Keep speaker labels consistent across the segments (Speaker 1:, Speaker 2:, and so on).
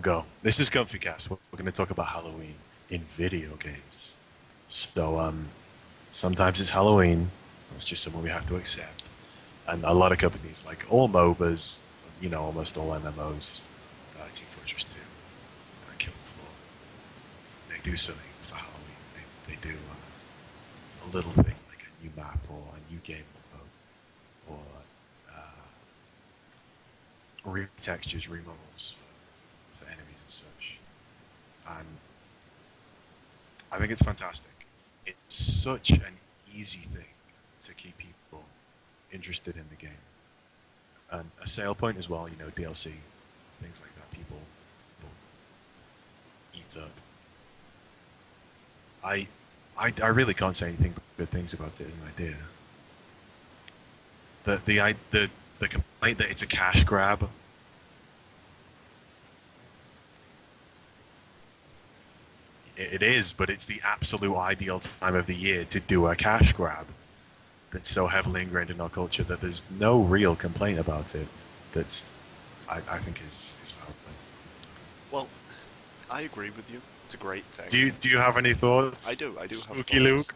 Speaker 1: go. This is comfycast. We're going to talk about Halloween in video games. So, sometimes it's Halloween. It's just something we have to accept. And a lot of companies, like all MOBAs, almost all MMOs, Team Fortress 2, Killing Floor, they do something for Halloween. They do a little thing, like a new map or a new game mode, or retextures, remodels for enemies and such. And I think it's fantastic. It's such an easy thing to keep people interested in the game. And a sale point as well, DLC, things like that, people eat up. I really can't say anything but good things about it as an idea. The complaint that it's a cash grab. It is, but it's the absolute ideal time of the year to do a cash grab that's so heavily ingrained in our culture that there's no real complaint about it. That's, I think, is valid.
Speaker 2: Well, I agree with you. It's a great thing.
Speaker 1: Do you have any thoughts?
Speaker 2: I do
Speaker 1: Spooky
Speaker 2: have
Speaker 1: Luke?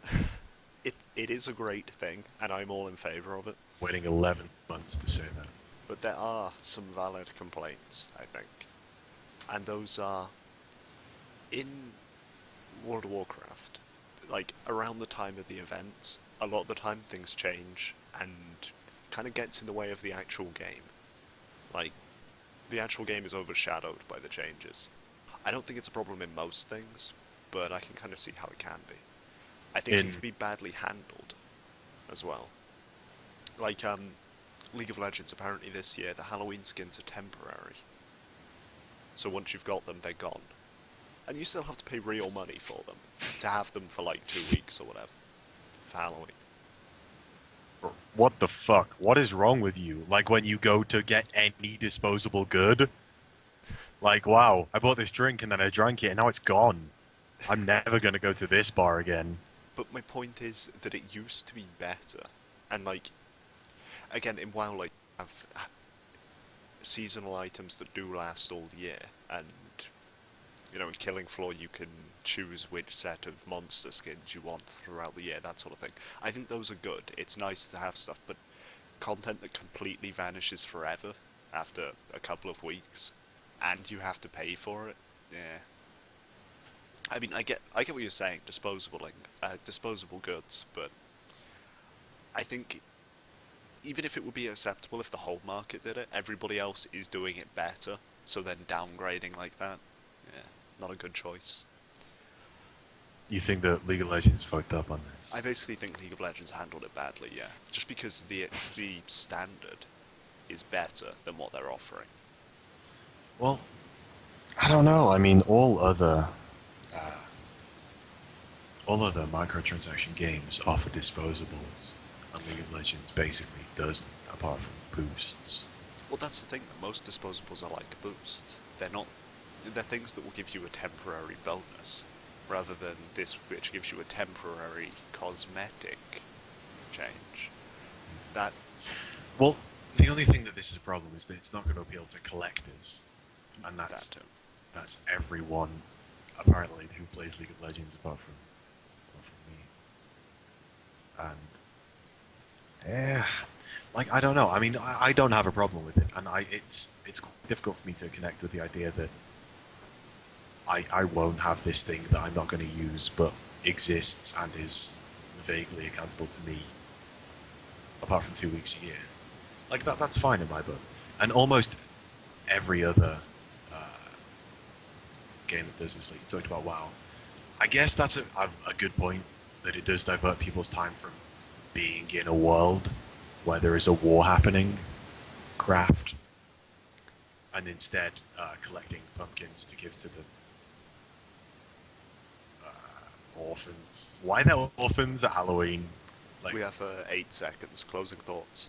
Speaker 2: thoughts. It is a great thing, and I'm all in favour of it.
Speaker 1: Waiting 11 months to say that.
Speaker 2: But there are some valid complaints, I think. And those are, in World of Warcraft, like, around the time of the events, a lot of the time things change and kind of gets in the way of the actual game. Like, the actual game is overshadowed by the changes. I don't think it's a problem in most things, but I can kind of see how it can be. I think it can be badly handled as well. Like, League of Legends, apparently this year, the Halloween skins are temporary. So once you've got them, they're gone. And you still have to pay real money for them, to have them for like 2 weeks or whatever, for Halloween.
Speaker 1: What the fuck? What is wrong with you? Like when you go to get any disposable good? Like, wow, I bought this drink and then I drank it and now it's gone. I'm never gonna go to this bar again.
Speaker 2: But my point is that it used to be better. And like, again, in WoW, like, have seasonal items that do last all year, and in Killing Floor you can choose which set of monster skins you want throughout the year, that sort of thing. I think those are good. It's nice to have stuff, but content that completely vanishes forever after a couple of weeks, and you have to pay for it, yeah. I mean, I get what you're saying, disposable goods, but I think even if it would be acceptable if the whole market did it, everybody else is doing it better, so then downgrading like that, yeah, not a good choice.
Speaker 1: You think that League of Legends fucked up on this?
Speaker 2: I basically think League of Legends handled it badly, yeah. Just because the standard is better than what they're offering.
Speaker 1: Well, I don't know. I mean, all other microtransaction games offer disposables, and League of Legends basically doesn't, apart from boosts.
Speaker 2: Well, that's the thing, that most disposables are like boosts. They're things that will give you a temporary bonus, rather than this, which gives you a temporary cosmetic change.
Speaker 1: Well, the only thing that this is a problem is that it's not going to appeal to collectors, and that's everyone apparently who plays League of Legends apart from me. And like, I don't know. I mean, I don't have a problem with it, and it's quite difficult for me to connect with the idea that I won't have this thing that I'm not going to use, but exists and is vaguely accountable to me, apart from 2 weeks a year. Like, that's fine in my book. And almost every other game that does this, like you talked about WoW, I guess that's a good point, that it does divert people's time from being in a world where there is a war happening, craft, and instead collecting pumpkins to give to the orphans. Why they're orphans at Halloween? Like,
Speaker 2: We have 8 seconds, closing thoughts.